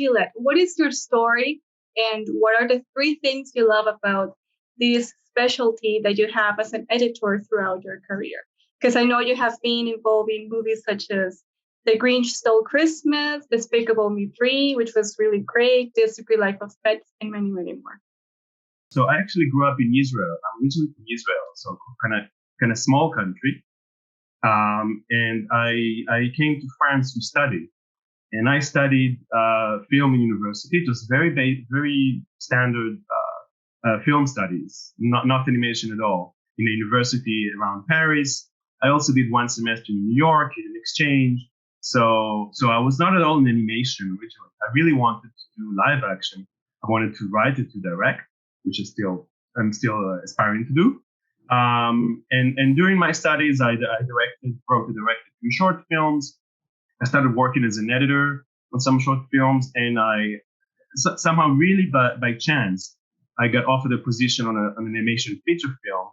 Gilad, what is your story and what are the three things you love about this specialty that you have as an editor throughout your career? Because I know you have been involved in movies such as The Grinch Stole Christmas, Despicable Me 3, which was really great, The Secret Life of Pets, and many, many more. So I actually grew up in Israel. I'm originally from Israel, so kind of small country. And I came to France to study. And I studied film in university. It was very standard film studies, not animation at all, in a university around Paris. I also did one semester in New York in an exchange. So I was not at all in animation originally. I really wanted to do live action. I wanted to write it, to direct, which I'm still aspiring to do. And during my studies, I wrote and directed 2 short films. I started working as an editor on some short films, and I somehow, really by chance, I got offered a position on an animation feature film.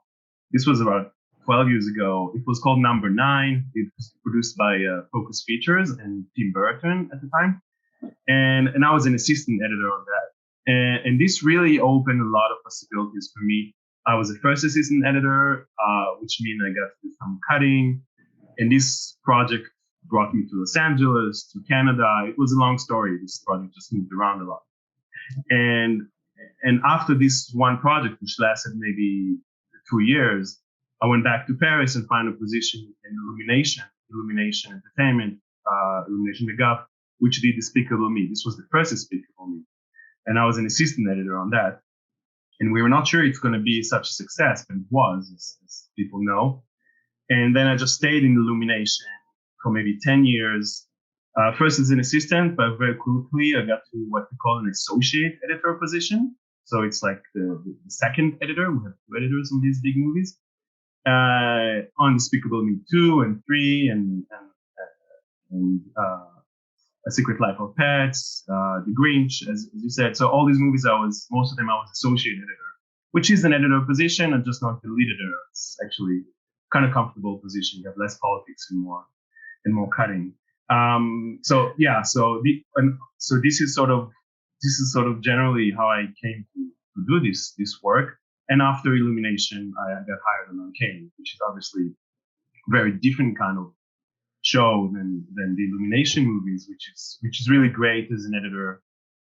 This was about 12 years ago. It was called Number 9. It was produced by Focus Features and Tim Burton at the time. And I was an assistant editor on that. And this really opened a lot of possibilities for me. I was the first assistant editor, which means I got to do some cutting. And this project brought me to Los Angeles, to Canada. It was a long story. This project just moved around a lot. And after this one project, which lasted maybe 2 years, I went back to Paris and found a position in Illumination Entertainment, Illumination the Gap, which did Despicable Me. This was the first Despicable Me. And I was an assistant editor on that. And we were not sure it's going to be such a success, but it was, as people know. And then I just stayed in Illumination for maybe 10 years. First as an assistant, but very quickly I got to what we call an associate editor position. So it's like the second editor. We have 2 editors on these big movies. On Despicable Me 2 and 3 and A Secret Life of Pets, The Grinch, as you said. So all these movies, most of them I was associate editor, which is an editor position and just not the lead editor. It's actually kind of comfortable position. You have less politics and more cutting. So this is sort of generally how I came to do this work. And after Illumination, I got hired on Arcane, which is obviously a very different kind of show than the Illumination movies, which is really great as an editor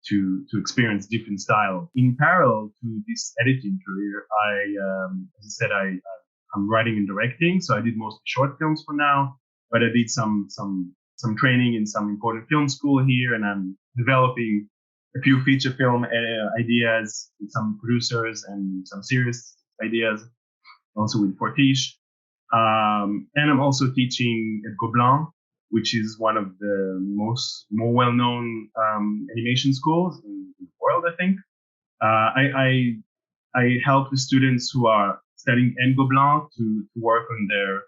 to experience different style. In parallel to this editing career, as I said, I'm writing and directing, so I did mostly short films for now, but I did some training in some important film school here, and I'm developing a few feature film ideas with some producers and some serious ideas, also with Fortiche. And I'm also teaching at Gobelins, which is one of the more well-known animation schools in the world, I think. I help the students who are studying at Gobelins to work on their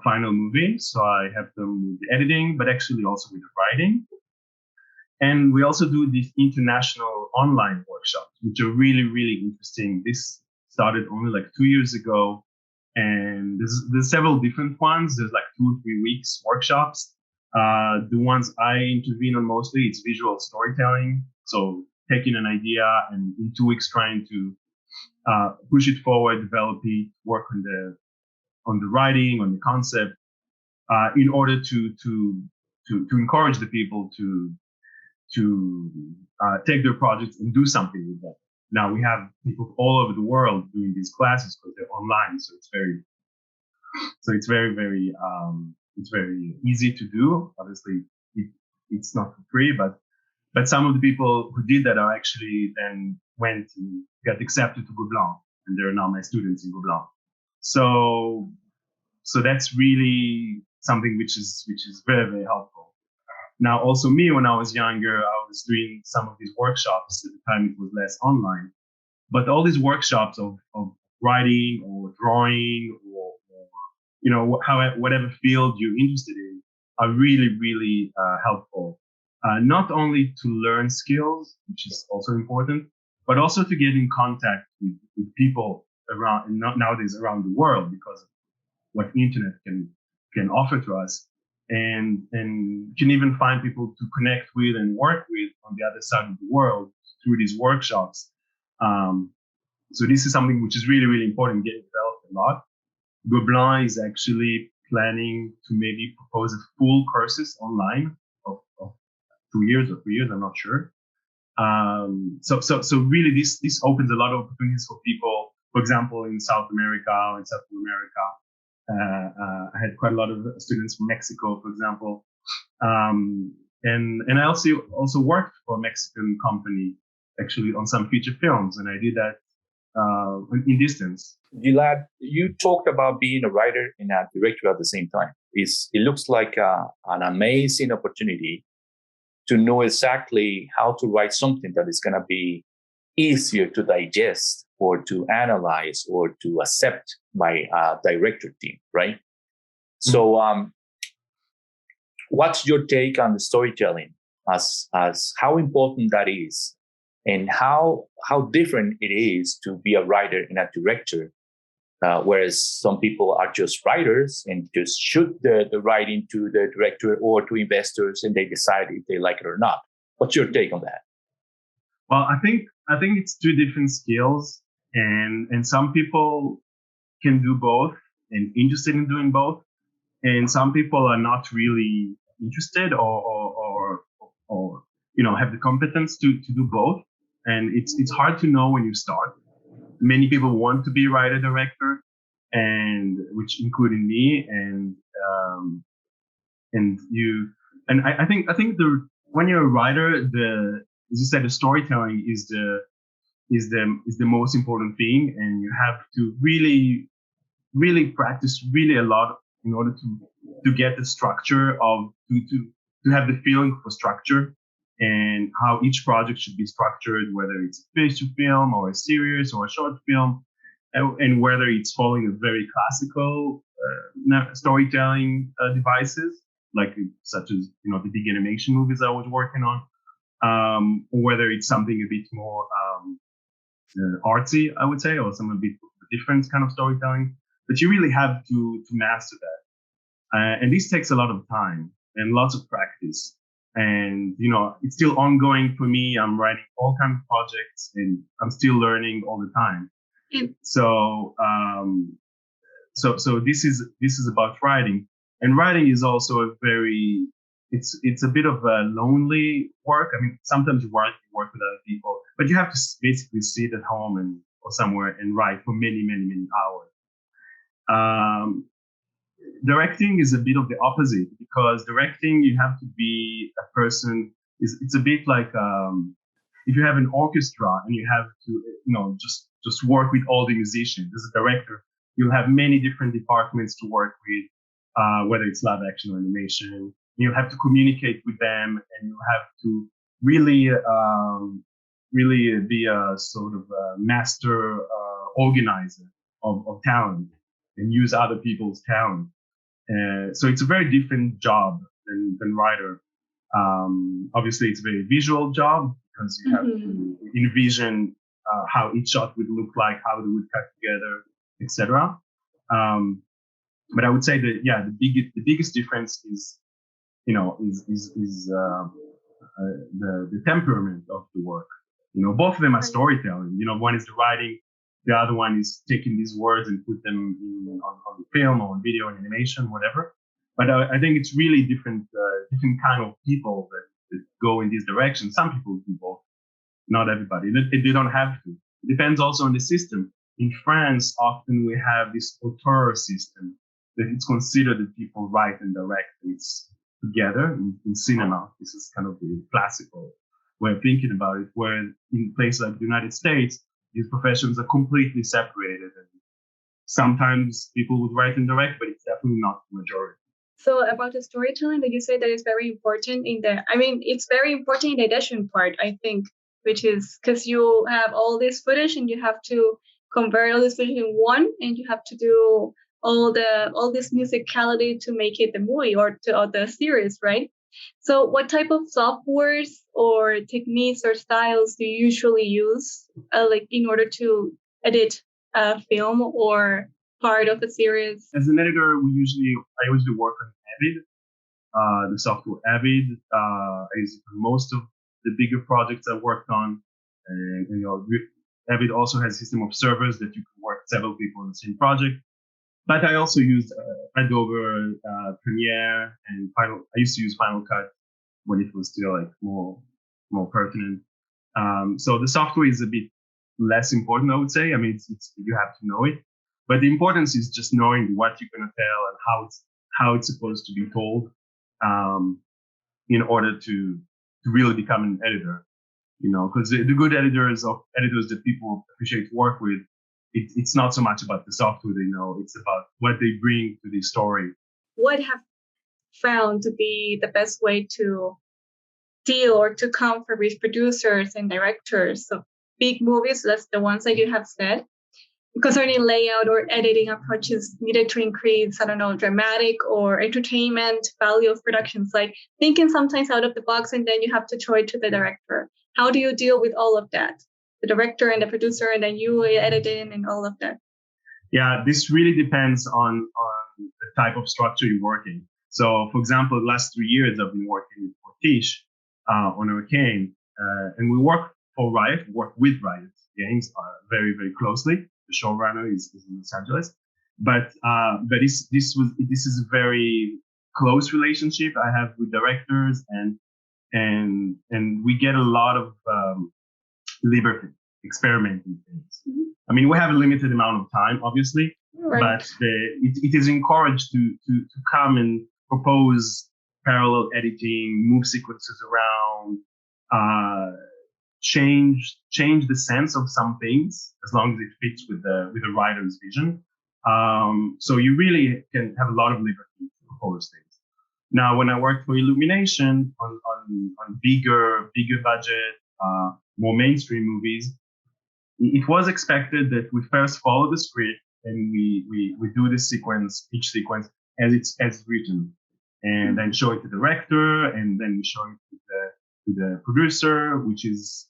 final movie. So I help them with the editing, but actually also with the writing. And we also do these international online workshops, which are really, really interesting. This started only like 2 years ago. And there's several different ones. There's like 2 or 3 weeks workshops. The ones I intervene on mostly, it's visual storytelling. So taking an idea and in 2 weeks trying to push it forward, develop it, work on the writing, on the concept, in order to encourage the people to take their projects and do something with them. Now we have people all over the world doing these classes because they're online, so it's very easy to do. Obviously, it's not for free, but some of the people who did that are actually then went and got accepted to Gobelins, and they're now my students in Gobelins. So that's really something which is very, very helpful. Now, also me, when I was younger, I was doing some of these workshops. At the time, it was less online. But all these workshops of writing or drawing or whatever field you're interested in are really, really helpful. Not only to learn skills, which is also important, but also to get in contact with people nowadays around the world because of what the internet can offer to us. and you can even find people to connect with and work with on the other side of the world through these workshops. So this is something which is really, really important, getting developed a lot. Gobelins is actually planning to maybe propose a full courses online of 2 years or 3 years, I'm not sure. So really this opens a lot of opportunities for people, for example, in South America or in South America. I had quite a lot of students from Mexico, for example. And I also worked for a Mexican company actually on some feature films, and I did that in distance. Gilad, you talked about being a writer and a director at the same time. It looks like an amazing opportunity to know exactly how to write something that is going to be easier to digest or to analyze or to accept by a director team, right? Mm-hmm. So what's your take on the storytelling as how important that is and how different it is to be a writer and a director, whereas some people are just writers and just shoot the writing to the director or to investors and they decide if they like it or not. What's your take on that? Well, I think it's two different skills, and some people can do both and interested in doing both, and some people are not really interested or have the competence to do both. And it's hard to know when you start. Many people want to be writer director, and which including me, and I think when you're a writer, as you said, the storytelling is the most important thing, and you have to really practice really a lot in order to get the structure of to have the feeling for structure and how each project should be structured, whether it's a feature film or a series or a short film, and whether it's following a very classical storytelling devices, like such as the big animation movies I was working on, or whether it's something a bit more artsy, I would say, or some a bit different kind of storytelling. But you really have to master that, and this takes a lot of time and lots of practice. And it's still ongoing for me. I'm writing all kinds of projects, and I'm still learning all the time. So this is about writing, and writing is also it's a bit of a lonely work. I mean, sometimes you work with other people, but you have to basically sit at home or somewhere and write for many, many, many hours. Directing is a bit of the opposite, because directing, you have to be a person. It's a bit like if you have an orchestra and you have to just work with all the musicians. As a director, you'll have many different departments to work with, whether it's live action or animation. You'll have to communicate with them, and you'll have to really be a sort of a master organizer of talent and use other people's talent. So it's a very different job than writer. Obviously, it's a very visual job, because you have to envision how each shot would look like, how they would cut together, etc. But I would say that the biggest difference is the temperament of the work. Both of them are storytelling. One is the writing, the other one is taking these words and put them on film or on video and animation, whatever. But I think it's really different kind of people that go in this direction. Some people do both, not everybody. They don't have to. It depends also on the system. In France, often we have this auteur system that it's considered that people write and direct. It's together in cinema. This is kind of the classical way of thinking about it, where in places like the United States, these professions are completely separated. And sometimes people would write and direct, but it's definitely not the majority. So about the storytelling that you say that is very important it's very important in the edition part, I think, which is because you have all this footage and you have to convert all this footage in one, and you have to do all this musicality to make it the movie or the series, right? So what type of softwares or techniques or styles do you usually use in order to edit a film or part of a series? As an editor, I usually work on Avid. the software Avid is most of the bigger projects I worked on. And Avid also has a system of servers that you can work several people on the same project. But I also used Adobe Premiere and Final. I used to use Final Cut when it was still like more pertinent. So the software is a bit less important, I would say. I mean, it's you have to know it, but the importance is just knowing what you're going to tell and how it's supposed to be told, in order to really become an editor. Because the good editors that people appreciate to work with, it's not so much about the software they know, it's about what they bring to the story. What have found to be the best way to deal or to comfort with producers and directors of big movies, that's the ones that you have said, concerning layout or editing approaches needed to increase, I don't know, dramatic or entertainment value of productions, like thinking sometimes out of the box and then you have to throw it to the director. How do you deal with all of that? The director and the producer and then you editing and all of that? Yeah, this really depends on the type of structure you're working. So, for example, the last 3 years I've been working with Fortiche on Arcane, and we work for Riot, work with Riot Games very, very closely. The showrunner is in Los Angeles, but this is a very close relationship I have with directors, and we get a lot of liberty experimenting things. Mm-hmm. I mean, we have a limited amount of time, obviously, right, but it is encouraged to come and propose parallel editing, move sequences around, change the sense of some things as long as it fits with the writer's vision. So you really can have a lot of liberty to propose things. Now, when I worked for Illumination on bigger budget, more mainstream movies, it was expected that we first follow the script and we do this sequence, each sequence as it's written, and then show it to the director, and then we show it to the producer, which is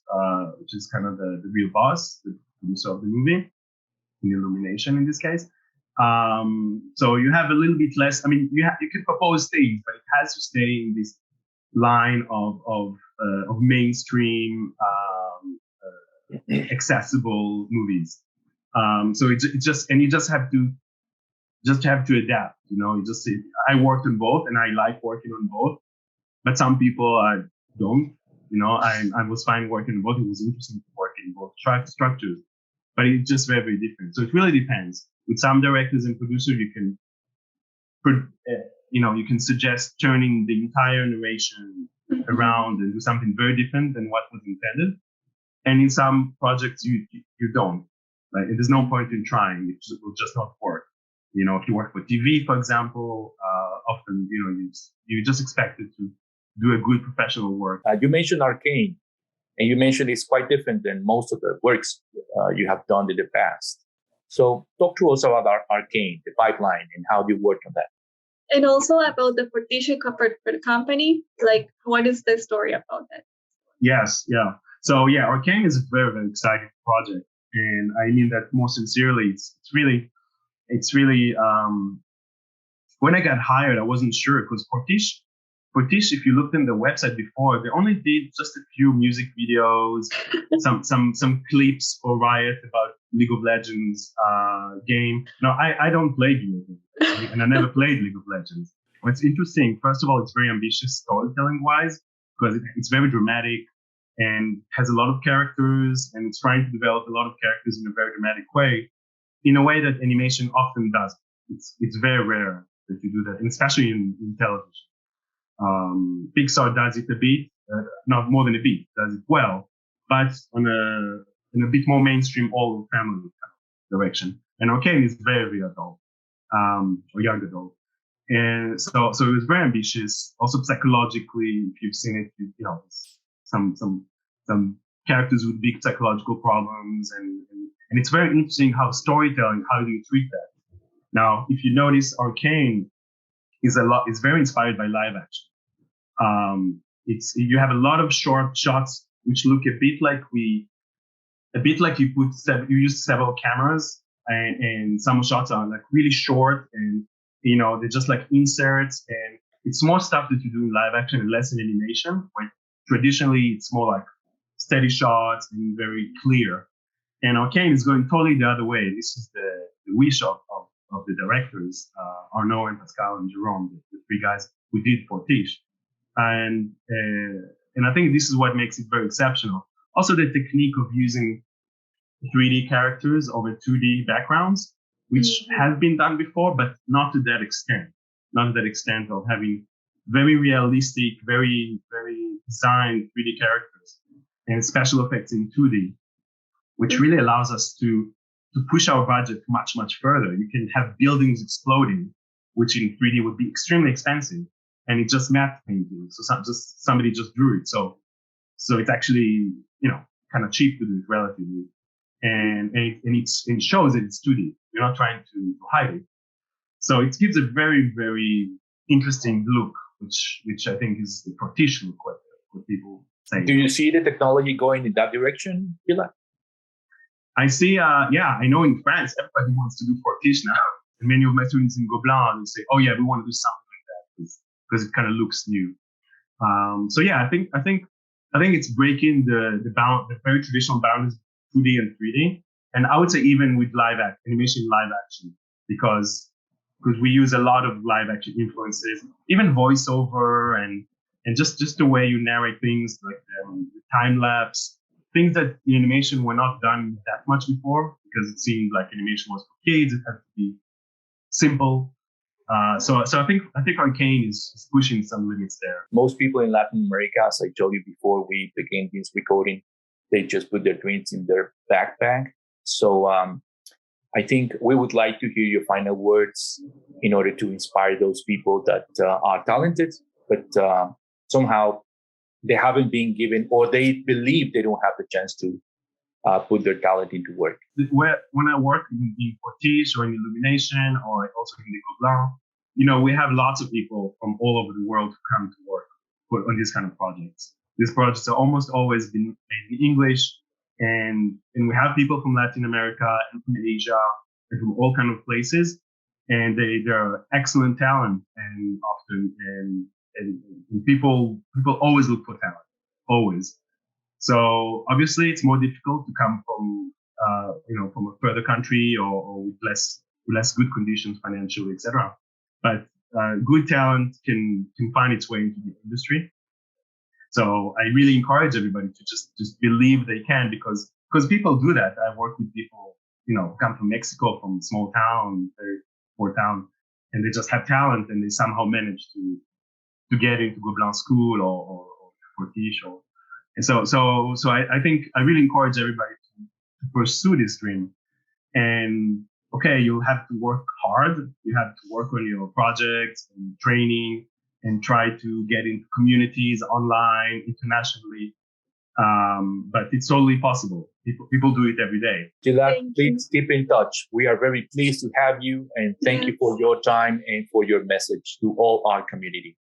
kind of the real boss, the producer of the movie, in Illumination in this case. So you have a little bit less. I mean, you can propose things, but it has to stay in this line of mainstream, accessible movies. So it's just, and you just have to adapt. I worked on both, and I like working on both. But some people don't. I was fine working on both. It was interesting to work in both structures, but it's just very, very different. So it really depends. With some directors and producers, you can suggest turning the entire narration around and do something very different than what was intended. And in some projects, you don't. Right? And there's no point in trying. It will just not work. If you work for TV, for example, often you just expect it to do a good professional work. You mentioned Arcane, and you mentioned it's quite different than most of the works you have done in the past. So talk to us about Arcane, the pipeline, and how you work on that. And also about the Fortiche company, like what is the story about that? Yes, yeah. So yeah, Arcane is a very, very exciting project, and I mean that more sincerely. It's really. When I got hired, I wasn't sure, because Fortiche, if you looked in the website before, they only did just a few music videos, some clips for Riot about League of Legends game. No, I don't play video games, and I never played League of Legends. What's interesting, first of all, it's very ambitious storytelling wise, because it's very dramatic and has a lot of characters, and it's trying to develop a lot of characters in a very dramatic way, in a way that animation often does. It's very rare that you do that, and especially in television. Pixar does it a bit, not more than a bit, does it well, but in a bit more mainstream, all family direction. And Arcane is very, very adult, or young adult. And so it was very ambitious. Also psychologically, if you've seen it, some characters with big psychological problems, and it's very interesting how storytelling, how do you treat that? Now, if you notice, Arcane is very inspired by live action. You have a lot of short shots which look a bit like you use several cameras, and some shots are like really short, and they're just like inserts, and it's more stuff that you do in live action and less in animation, where traditionally it's more like steady shots and very clear. And Arcane is going totally the other way. This is the wish of the directors, Arnaud and Pascal and Jerome, the three guys who did Fortiche. And I think this is what makes it very exceptional. Also, the technique of using 3D characters over 2D backgrounds, which has been done before, but not to that extent. Not to that extent of having very realistic, very, very designed 3D characters and special effects in 2D, which really allows us to push our budget much, much further. You can have buildings exploding, which in 3D would be extremely expensive, and it's just matte painting. So somebody just drew it. So it's actually, kind of cheap to do it relatively. And it shows that it's 2D. You're not trying to hide it. So it gives a very, very interesting look, which I think is the Fortiche look, what people say. Do you see the technology going in that direction, Gilad? I see, I know in France, everybody wants to do Fortiche now. And many of my students in Gobelins, they say, oh yeah, we want to do something like that because it kind of looks new. I think it's breaking the very traditional boundaries of 2D and 3D. And I would say even with animation live action, because we use a lot of live action influences, even voiceover and just the way you narrate things, like the time lapse, things that in animation were not done that much before, because it seemed like animation was for kids. It had to be simple. So I think Arcane is pushing some limits there. Most people in Latin America, as I told you before we began this recording, they just put their dreams in their backpack. So I think we would like to hear your final words in order to inspire those people that are talented, but somehow they haven't been given, or they believe they don't have the chance to put their talent into work. When I work in Fortiche or in Illumination or also in the Gobelins, we have lots of people from all over the world who come to work on these kind of projects. These projects are almost always been made in English, and we have people from Latin America and from Asia and from all kind of places, and they're excellent talent, and often and people always look for talent, always. So obviously it's more difficult to come from from a further country or with less good conditions financially, etc. But good talent can find its way into the industry. So I really encourage everybody to just believe they can, because people do that. I work with people, come from Mexico, from a small town, very poor town, and they just have talent and they somehow manage to get into Gobelin school or Fortiche and so I think I really encourage everybody to pursue this dream. And okay, you'll have to work hard. You have to work on your projects and training and try to get into communities online, internationally. But it's totally possible. People do it every day. Gilad, please keep in touch. We are very pleased to have you, and thank you for your time and for your message to all our community.